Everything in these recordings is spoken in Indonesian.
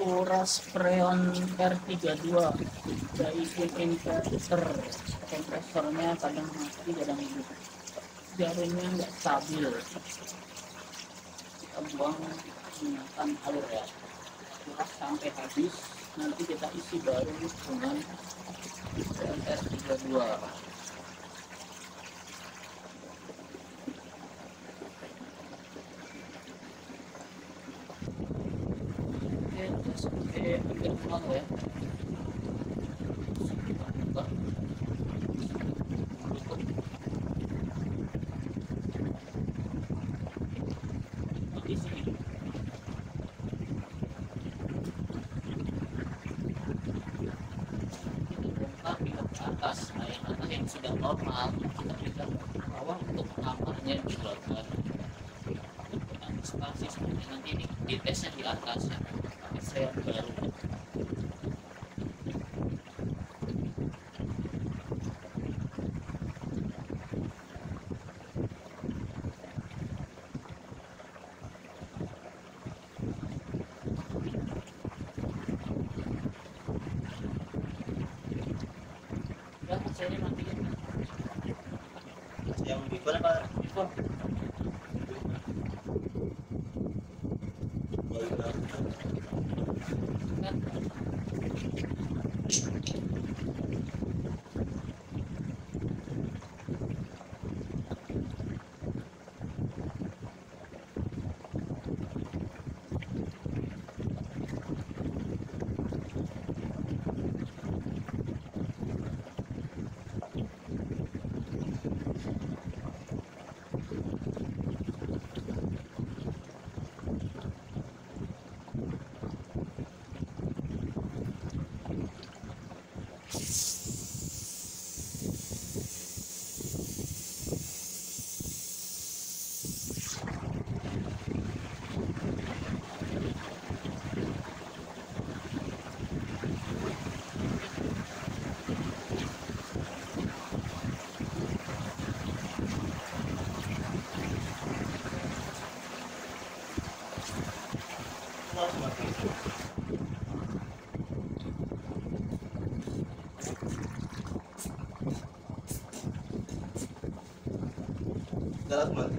Furas Freon R32 dari inverter. Kompresornya kadang mati kadang hidup, jaringnya nggak stabil. Kita buang menggunakan air ya, kuras sampai habis, nanti kita isi baru dengan Freon R32. Sampai hampir nol ya. Di sini kita bongkar pindah ke atas. Nah, yang sudah normal kita pindah ke bawah untuk kamarnya dikeluarkan. Antisipasi seperti nanti ini ditesnya di atas ya. Saya baru ya, saya matiin yang di mana Pak? Darat man.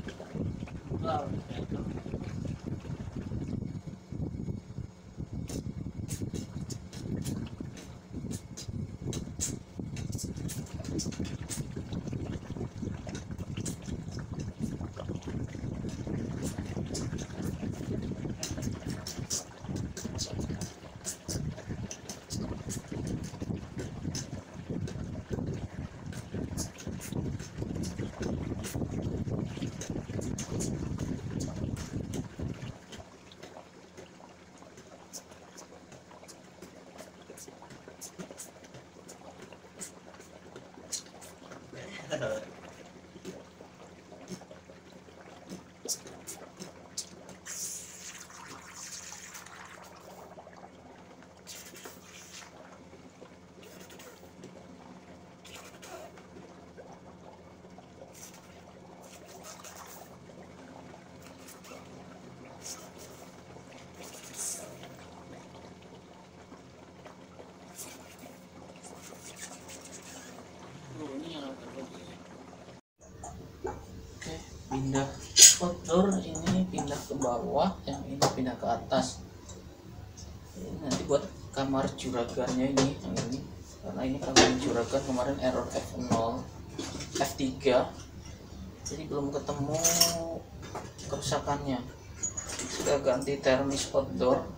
pindah outdoor, ini pindah ke bawah, yang ini pindah ke atas. Ini nanti buat kamar juragannya ini, yang ini karena ini kamar juragan kemarin error F0 F3, jadi belum ketemu kerusakannya. Sudah ganti termis outdoor,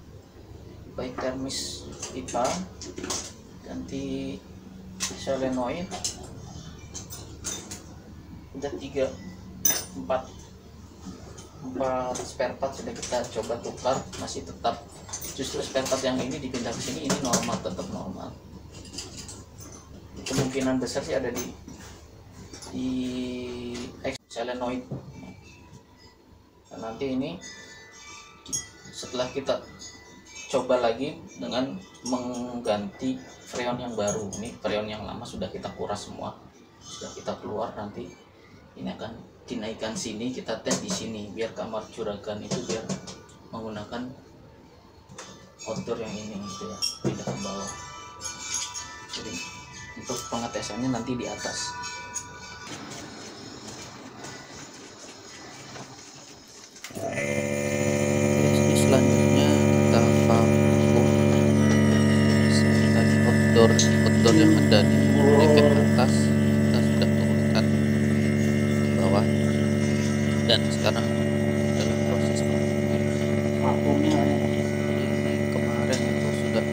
baik termis pipa, ganti solenoid, udah 4 spare part sudah kita coba tukar, masih tetap, justru spare part yang ini dipindah ke sini, ini normal, tetap normal. Kemungkinan besar sih ada di solenoid. Nah, nanti ini setelah kita coba lagi dengan mengganti freon yang baru, ini freon yang lama sudah kita kuras semua, sudah kita keluar, nanti ini akan dinaikkan sini, kita tes di sini biar kamar juragan itu biar menggunakan outdoor yang ini gitu ya, pindah ke bawah. Jadi untuk pengetesannya nanti di atas. Jadi selanjutnya kita vakum tadi outdoor yang ada di bracket atas kita sudah turunkan ke bawah, dan sekarang dalam proses vakumnya. Kemarin itu sudah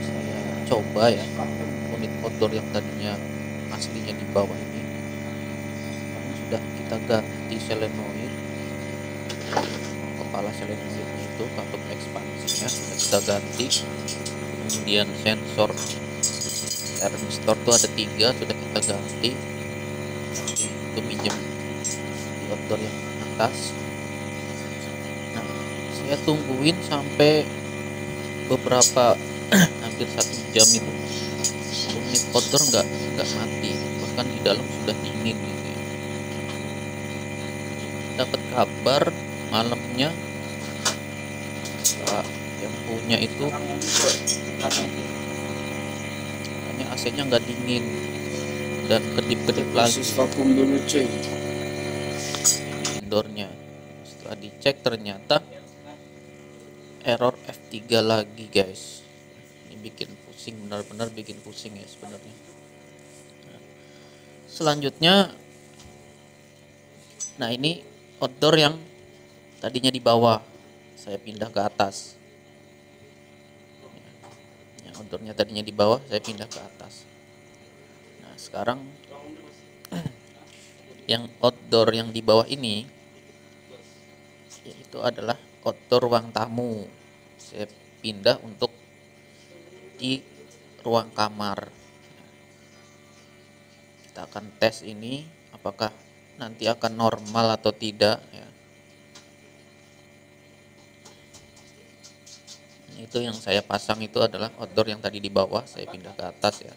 saya coba ya, unit outdoor yang tadinya aslinya di bawah ini sudah kita ganti solenoid, kepala solenoidnya itu untuk ekspansinya sudah kita ganti, kemudian sensor termistor itu ada 3 sudah kita ganti, itu minjem di outdoor yang atas. Nah, saya tungguin sampai beberapa hampir 1 jam itu unit outdoor nggak mati, bahkan di dalam sudah dingin gitu ya. Dapat kabar malamnya yang punya itu hanya AC-nya nggak dingin dan kedip-kedip lagi vakum dulu cuy. indoornya. Setelah dicek ternyata error F3 lagi guys. Ini bikin pusing, benar-benar bikin pusing ya sebenarnya. Selanjutnya, nah ini outdoor yang tadinya di bawah saya pindah ke atas. Yang outdoornya tadinya di bawah saya pindah ke atas. Nah sekarang yang outdoor yang di bawah ini yaitu adalah outdoor ruang tamu. Saya pindah untuk di ruang kamar. Kita akan tes ini apakah nanti akan normal atau tidak ya. Itu yang saya pasang itu adalah outdoor yang tadi di bawah, saya pindah ke atas ya.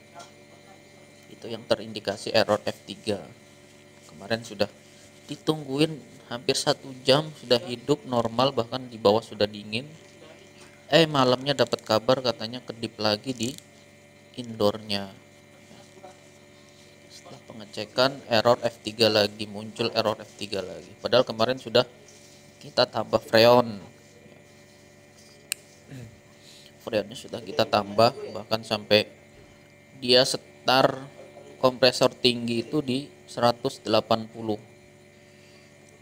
Itu yang terindikasi error F3. Kemarin sudah ditungguin hampir 1 jam, sudah hidup normal, bahkan di bawah sudah dingin. Malamnya dapat kabar katanya kedip lagi di indoornya. Setelah pengecekan error F3 lagi, muncul error F3 lagi. Padahal kemarin sudah kita tambah freon. Freonnya sudah kita tambah, bahkan sampai dia setar kompresor tinggi itu di 180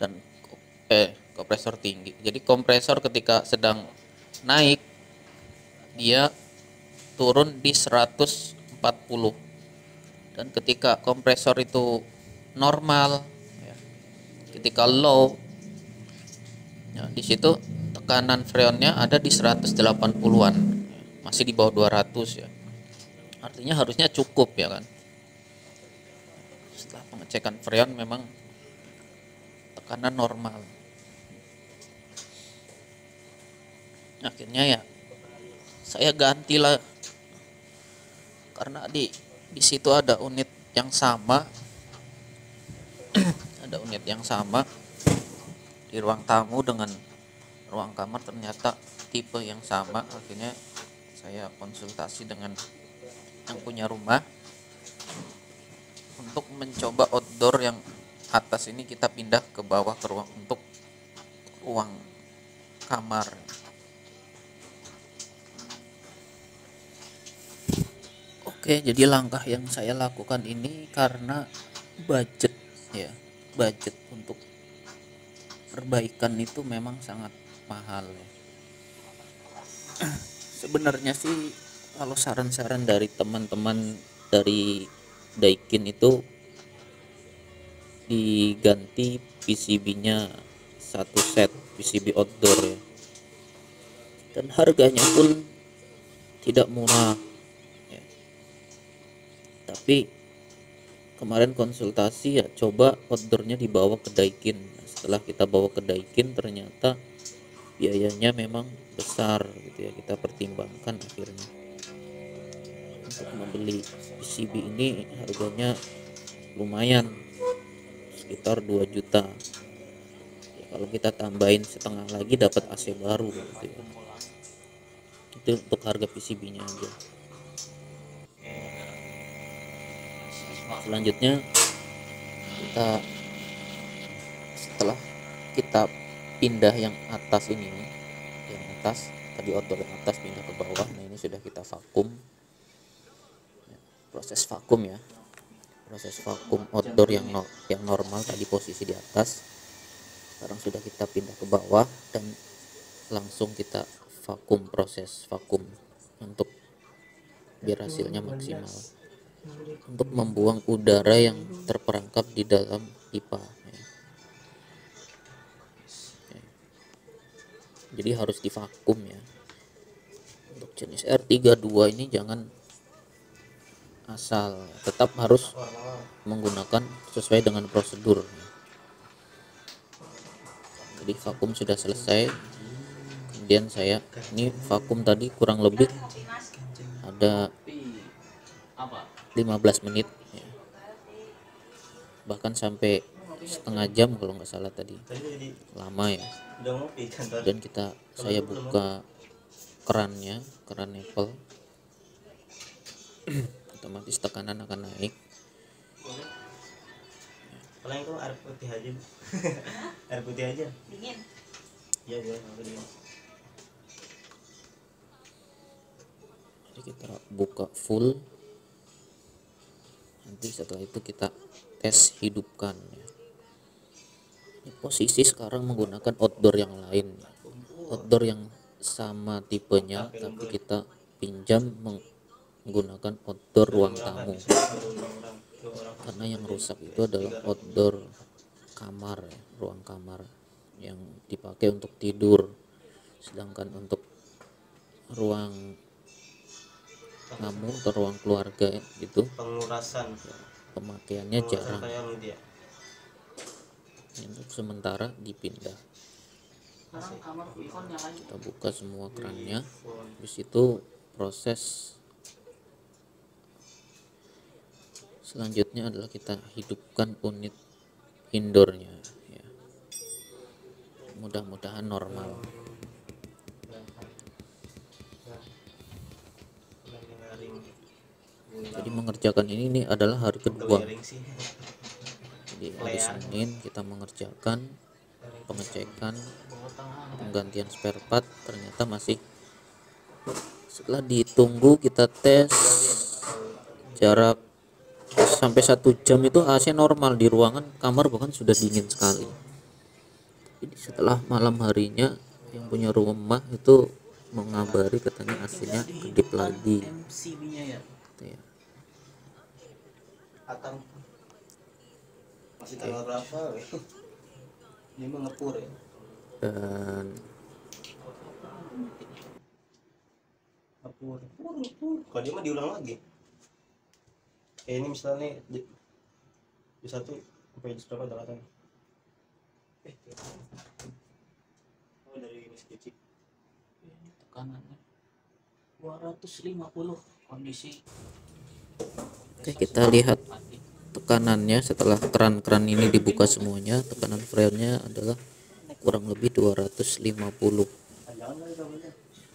dan kompresor tinggi. Jadi kompresor ketika sedang naik dia turun di 140, dan ketika kompresor itu normal ya, ketika low ya, di situ tekanan freonnya ada di 180-an, masih di bawah 200 ya. Artinya harusnya cukup ya kan. Setelah pengecekan freon memang tekanan normal. Akhirnya ya saya gantilah, karena di situ ada unit yang sama ada unit yang sama di ruang tamu dengan ruang kamar, ternyata tipe yang sama. Akhirnya saya konsultasi dengan yang punya rumah, Untuk mencoba outdoor yang atas ini kita pindah ke bawah ke ruang untuk ruang kamar. Oke, jadi langkah yang saya lakukan ini karena budget ya. Budget untuk perbaikan itu memang sangat mahal ya. Sebenarnya sih kalau saran-saran dari teman-teman dari Daikin itu diganti PCB-nya satu set PCB outdoor ya. Dan harganya pun tidak murah ya. Tapi kemarin konsultasi ya coba outdoornya dibawa ke Daikin. Setelah kita bawa ke Daikin ternyata biayanya memang besar gitu ya, kita pertimbangkan akhirnya untuk membeli PCB ini harganya lumayan sekitar 2 juta ya, kalau kita tambahin setengah lagi dapat AC baru gitu ya. Itu untuk harga PCB nya aja. Selanjutnya setelah kita pindah yang atas ini, yang atas tadi outdoor yang atas pindah ke bawah, nah ini sudah kita vakum. Proses vakum ya, proses vakum outdoor yang normal tadi posisi di atas, sekarang sudah kita pindah ke bawah dan langsung kita vakum, proses vakum untuk biar hasilnya maksimal, untuk membuang udara yang terperangkap di dalam pipa ya. Jadi harus divakum ya. Untuk jenis R32 ini jangan asal, tetap harus menggunakan sesuai dengan prosedur. Jadi vakum sudah selesai. Kemudian saya ini vakum tadi kurang lebih ada 15 menit ya. Bahkan sampai setengah jam kalau nggak salah tadi, lama ya. Dan saya buka kerannya, keran Apple, otomatis tekanan akan naik. Paling itu air putih aja. Air putih aja. Dingin. Iya, dingin. Jadi kita buka full. Nanti setelah itu kita tes hidupkan ya. Ini posisi sekarang menggunakan outdoor yang lain, outdoor yang sama tipenya, tapi kita pinjam menggunakan outdoor ruang tamu, karena yang rusak itu adalah outdoor kamar ya, ruang kamar yang dipakai untuk tidur, sedangkan untuk ruang tamu atau ruang keluarga ya, gitu pengurasan ya, pemakaiannya jarang. Untuk sementara dipindah. Kita buka semua kerannya. Habis itu proses selanjutnya adalah kita hidupkan unit indoornya ya. Mudah-mudahan normal. Jadi mengerjakan ini adalah hari kedua. Jadi hari Senin kita mengerjakan pengecekan, penggantian spare part, ternyata masih, setelah ditunggu kita tes jarak sampai 1 jam itu AC normal di ruangan, kamar bahkan sudah dingin sekali. Jadi setelah malam harinya yang punya rumah itu mengabari katanya AC-nya kedip lagi gitu ya. Masih tanggal berapa? Ini mengepur ya. Dan Ngepur. Kalau dia mah diulang lagi. Ini misalnya di satu sampai di berapa daratan? Oh, dari mesin cuci. tekanannya 250 kondisi. Oke, kita lihat tekanannya setelah keran-keran ini dibuka semuanya. Tekanan freonnya adalah kurang lebih 250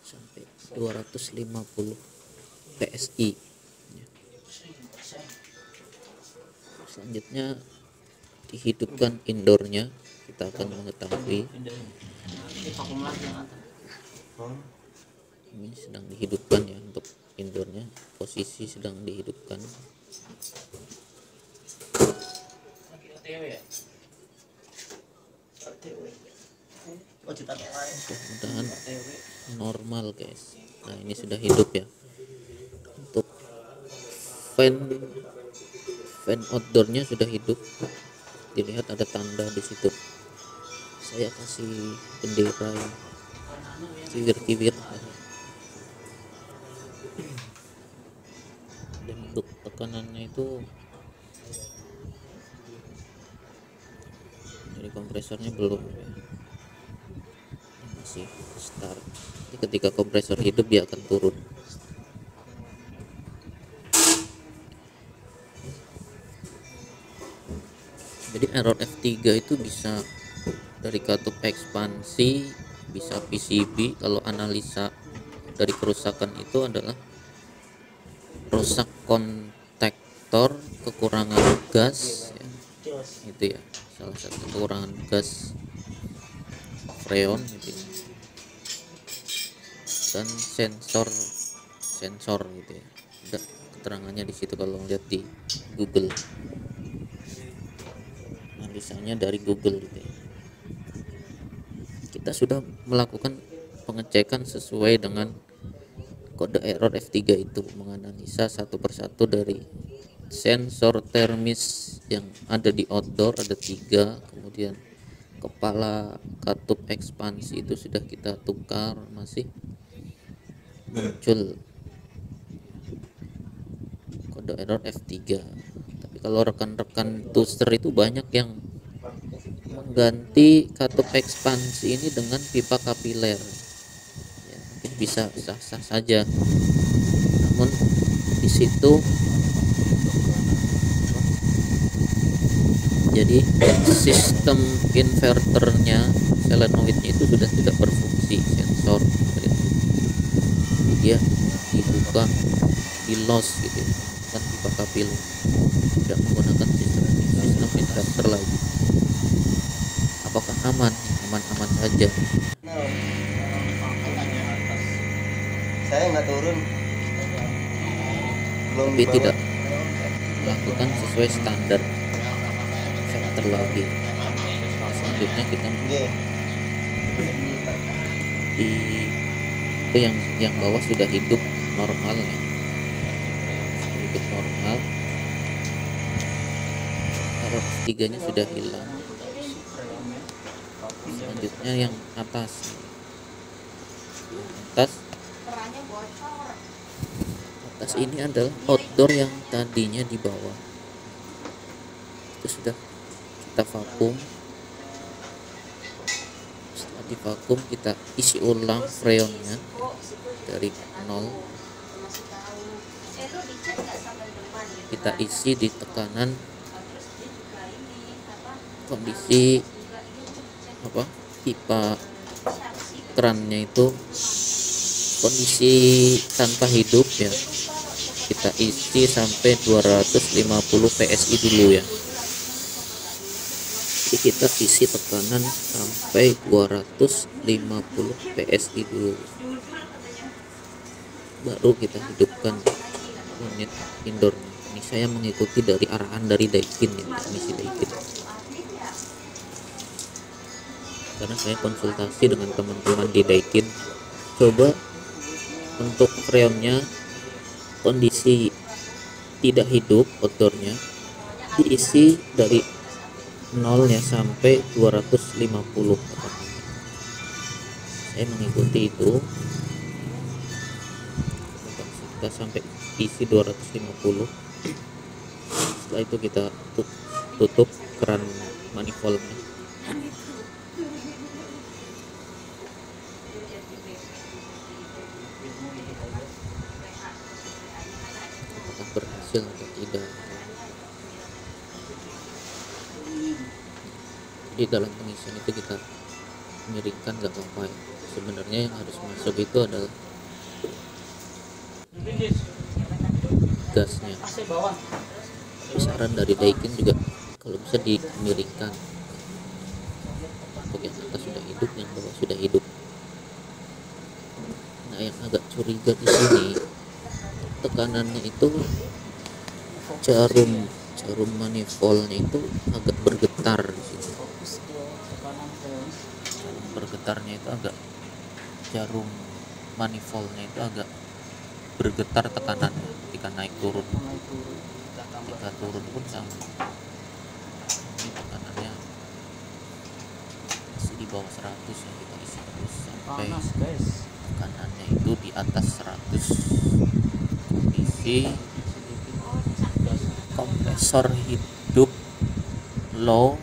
sampai 250 PSI. Selanjutnya dihidupkan indoornya, kita akan mengetahui Ini vakum lagi yang atas. Oh, ini sedang dihidupkan ya. Untuk indoornya posisi sedang dihidupkan. Lagi OTW ya. oh cita Mudah-mudahan OTW. normal guys. Nah ini sudah hidup ya. Untuk fan outdoornya sudah hidup, dilihat ada tanda di situ. Saya kasih bendera yang kiwir-kiwir, dan untuk tekanannya itu dari kompresornya belum ya, masih start. Jadi ketika kompresor hidup dia akan turun. Jadi error F3 itu bisa dari katup ekspansi, bisa PCB. Kalau analisa dari kerusakan itu adalah rusak kontaktor, kekurangan gas ya. Itu ya salah satu kekurangan gas freon gitu ya. Dan sensor gitu ya. Ada keterangannya di situ kalau lihat di Google. Analisanya dari Google gitu ya. Kita sudah melakukan pengecekan sesuai dengan kode error F3 itu, menganalisa satu persatu dari sensor termis yang ada di outdoor, ada 3, kemudian kepala katup ekspansi itu sudah kita tukar, masih muncul kode error F3. Tapi kalau rekan-rekan toaster itu banyak yang mengganti katup ekspansi ini dengan pipa kapiler ya, mungkin bisa sah-sah saja, namun di situ jadi sistem inverternya, solenoidnya itu sudah tidak berfungsi, sensor seperti itu. Dia dibuka, di loss gitu ya, kan pipa kapiler, tidak menggunakan sistem inverter lagi. Apakah aman? Aman-aman saja. saya nggak turun belum Tapi dibawa. tidak melakukan sesuai standar filter lagi. Selanjutnya kita Nggih. di itu yang bawah sudah hidup normal ya, sudah hidup normal. Error 3-nya sudah hilang. Selanjutnya yang atas ini adalah outdoor yang tadinya di bawah, itu sudah kita vakum. Setelah divakum kita isi ulang freonnya dari 0, kita isi di tekanan kondisi pipa kerannya itu kondisi tanpa hidup ya, kita isi sampai 250 PSI dulu ya. Jadi kita isi tekanan sampai 250 PSI dulu, baru kita hidupkan unit indoor. Ini saya mengikuti dari arahan dari Daikin ya, teknisi Daikin, karena saya konsultasi dengan teman-teman di Daikin. Coba untuk freonnya kondisi tidak hidup outdoornya diisi dari 0 ya sampai 250. Saya mengikuti itu, kita sampai isi 250. Setelah itu kita tutup keran manifoldnya. Apakah berhasil atau tidak? Di dalam pengisian itu kita miringkan gak apa-apa ya. Sebenarnya yang harus masuk itu adalah gasnya. Tapi saran dari Daikin juga kalau bisa dimiringkan, untuk yang atas sudah hidup, yang bawah sudah hidup. Nah, yang agak curiga di sini tekanannya itu jarum manifoldnya itu agak bergetar di sini. Bergetarnya itu agak, jarum manifoldnya itu agak bergetar tekanannya ketika naik turun. Ketika turun pun sama. Ini tekanannya masih di bawah 100 ya, kita isi terus sampai tekanannya itu di atas 100. Kondisi kompresor hidup low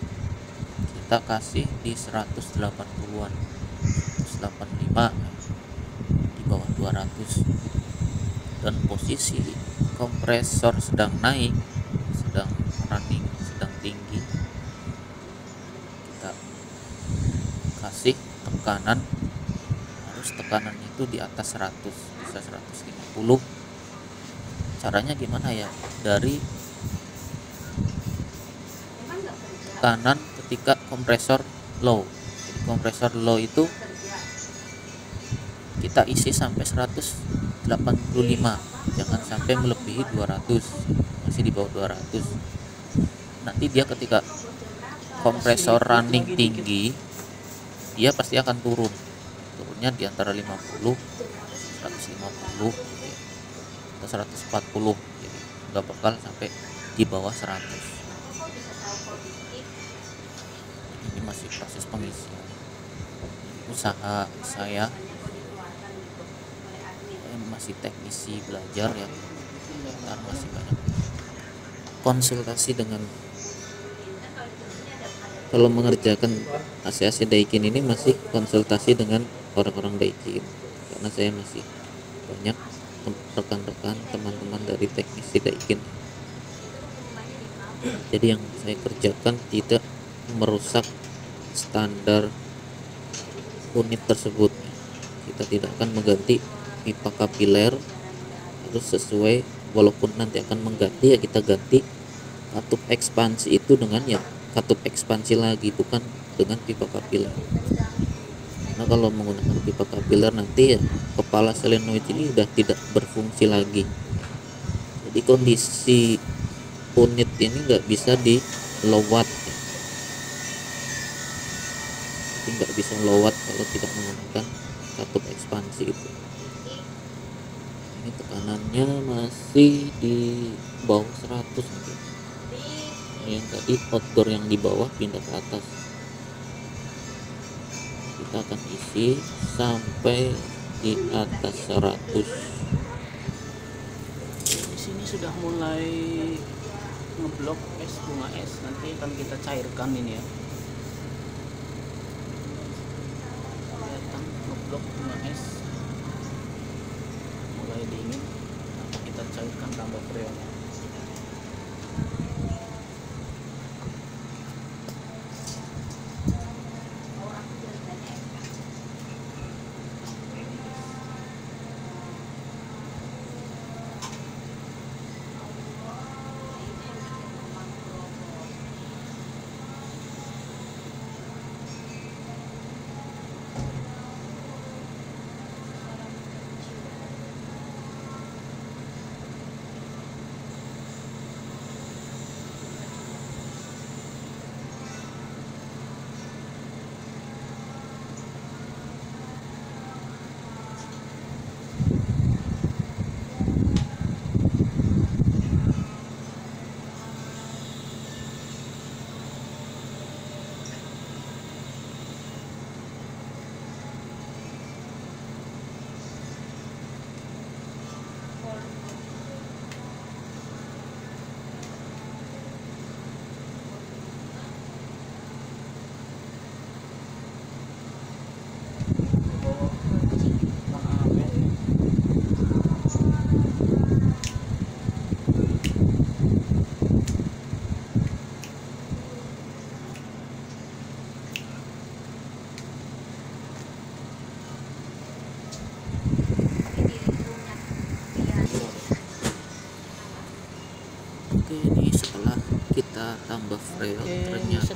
kita kasih di 180-an, 185, di bawah 200. Dan posisi kompresor sedang naik, sedang running, sedang tinggi, kita kasih tekanan, harus tekanan itu di atas 100, bisa 150. Caranya gimana ya? Dari tekanan ketika kompresor low. Jadi kompresor low itu kita isi sampai 185, jangan sampai melebihi 200, masih di bawah 200. Nanti dia ketika kompresor running tinggi, dia pasti akan turunnya di antara 50, 150 atau 140, jadi nggak bakal sampai di bawah 100. Ini masih proses pengisian, usaha saya masih teknisi belajar ya, ntar masih banyak konsultasi dengan, kalau mengerjakan AC-AC Daikin ini masih konsultasi dengan orang-orang Daikin, karena saya masih banyak rekan-rekan teman-teman dari teknisi Daikin. Jadi yang saya kerjakan tidak merusak standar unit tersebut. Kita tidak akan mengganti pipa kapiler, harus sesuai, walaupun nanti akan mengganti ya kita ganti katup ekspansi itu dengan ya katup ekspansi lagi, bukan dengan pipa kapiler. Karena kalau menggunakan pipa kapiler nanti ya kepala solenoid ini udah tidak berfungsi lagi. Jadi kondisi unit ini nggak bisa di low watt ya. Jadi nggak bisa low watt kalau tidak menggunakan katup ekspansi itu. Ini tekanannya masih di bawah 100 mungkin. Ini yang tadi outdoor yang di bawah pindah ke atas. Kita akan isi sampai di atas 100. Di sini sudah mulai ngeblok es, bunga es, nanti akan kita cairkan ini ya. Kelihatan ngeblok bunga es, mulai dingin, nanti kita cairkan tambah freonnya.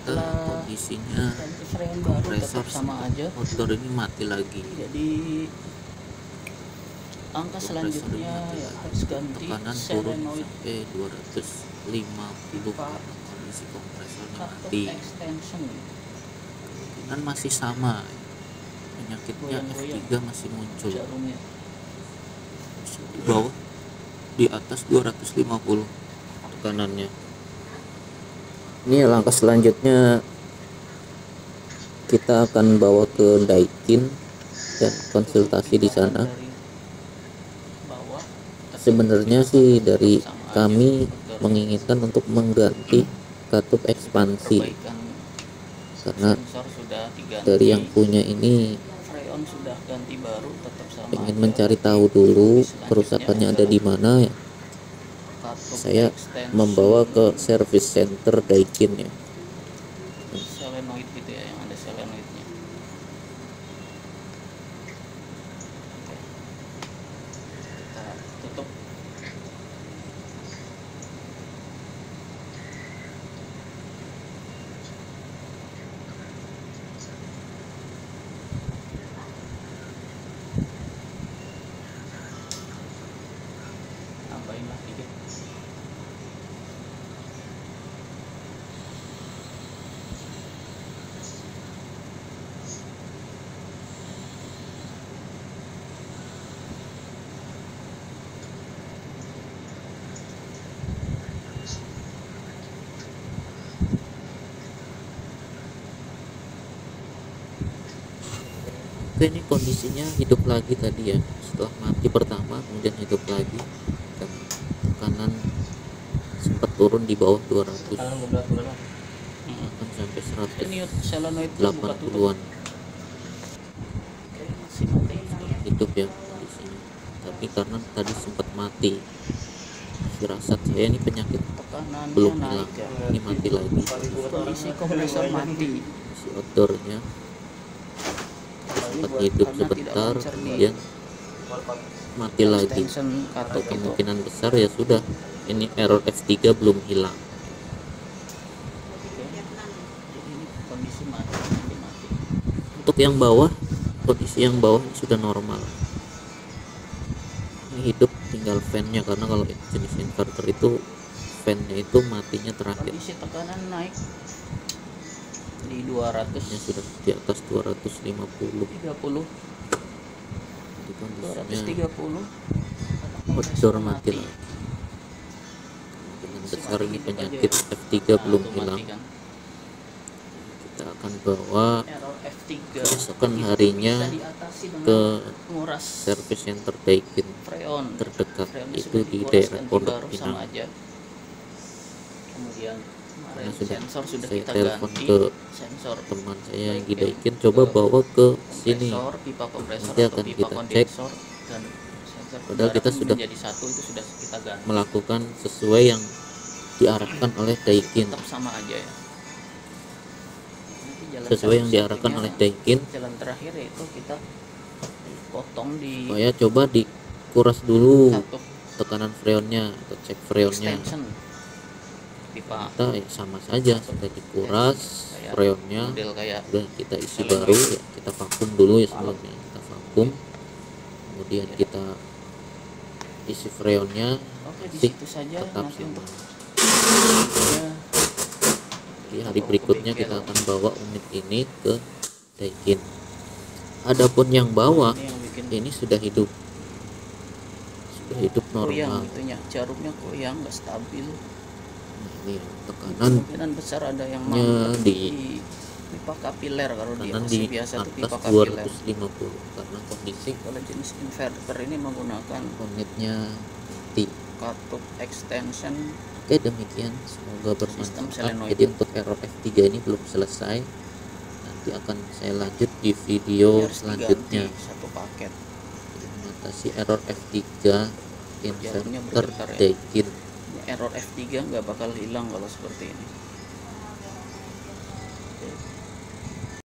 setelah kondisinya ganti freon baru kompresor tetap sama aja. motor ini mati lagi. Jadi angka selanjutnya ya harus ganti Tekanan turun solenoid sampai 250 karena kondisi kompresornya cut-off mati. extension. Dan masih sama, penyakitnya Goyang-goyang. F3 masih muncul. Jarumnya Di bawah, di atas 250 tekanannya. Ini langkah selanjutnya kita akan bawa ke Daikin dan konsultasi di sana. dari bawah, tapi Sebenarnya sih dari sama aja kami agar menginginkan untuk mengganti katup ekspansi, perbaikan karena sensor sudah diganti, dari yang punya ini freon sudah ganti baru, tetap sama ingin aja. mencari tahu dulu Selanjutnya kerusakannya ada di mana ya. Katup Saya extension membawa ke service center Daikin ya. solenoid gitu ya, yang ada solenoidnya. Oke. Kita tutup. Tambahin lah dikit. Oke, ini kondisinya hidup lagi tadi ya. Setelah mati pertama kemudian hidup lagi dan tekanan sempat turun di bawah 200, Tekanan beberapa bulan lah. bahkan sampai Ini solenoid buka tutup. 180-an. Oke, masih mati. Hidup ya kondisinya, tapi karena tadi sempat mati, firasat saya ini penyakit Tekanannya belum naik hilang, ya. ini mati lagi. Kondisi kompresor mati. Si outdoornya sempat hidup Karena tidak sebentar mencerni kemudian mati lagi. extension Atau katup itu. kemungkinan besar ya sudah, ini error F3 belum hilang. Oke. Jadi ini kondisi mati, ini mati. Untuk yang bawah, kondisi yang bawah ini sudah normal. Ini hidup tinggal fan-nya, karena kalau jenis inverter itu fan-nya itu matinya terakhir. Kondisi tekanan naik di 230. Ini sudah di atas 250. Itu kondisinya outdoor mati lagi. Kemungkinan besar ini penyakit F3 belum hilang. Kan. Kita akan bawa Error F3 keesokan itu harinya bisa diatasi dengan ke nguras service center Daikin freon. terdekat, Freonnya itu sudah di dikuras, daerah ganti Pondok baru sama Pinang. aja. Kemudian Karena kemarin sudah sensor sudah saya kita telepon ganti, ke sensor teman saya yang di Daikin, coba bawa ke sini. kompresor, pipa kompresor Nanti atau akan pipa kita kondensor dan sensor Padahal kita udara sudah menjadi satu, itu sudah kita ganti. melakukan sesuai yang diarahkan oleh Daikin, Tetap sama aja ya. Nanti jalan sesuai yang diarahkan satu-satunya, oleh Daikin. jalan terakhir yaitu kita potong di Supaya coba dikuras dulu katup tekanan freonnya atau cek freonnya. extension pipa Kita sama saja, sudah dikuras kayak freonnya, model kayak udah kita isi baru ya, kita vakum dulu ya sebelumnya, kita vakum, kemudian kita isi freonnya. oke di Sih, situ saja tetap nanti sama. untuk ya, Di hari berikutnya kita akan bawa unit ini ke Daikin. Adapun yang bawah ini yang bikin ini sudah hidup goyang normal. itunya, jarumnya goyang nggak stabil. Nah, ini tekanan Kemungkinan besar ada yang nya mangkrak di pipa kapiler. Kalau di kanan AC di biasa itu atas pipa kapiler. 250 karena kondisi Kalau jenis inverter ini menggunakan unitnya mati. katup extension. Oke, demikian, semoga Sistem bermanfaat. solenoid. Jadi untuk error F3 ini belum selesai, nanti akan saya lanjut di video Harus selanjutnya. diganti satu paket. Jadi mengatasi error F3 Jarumnya inverter bergetar ya. Daikin. Error F3 nggak bakal hilang kalau seperti ini.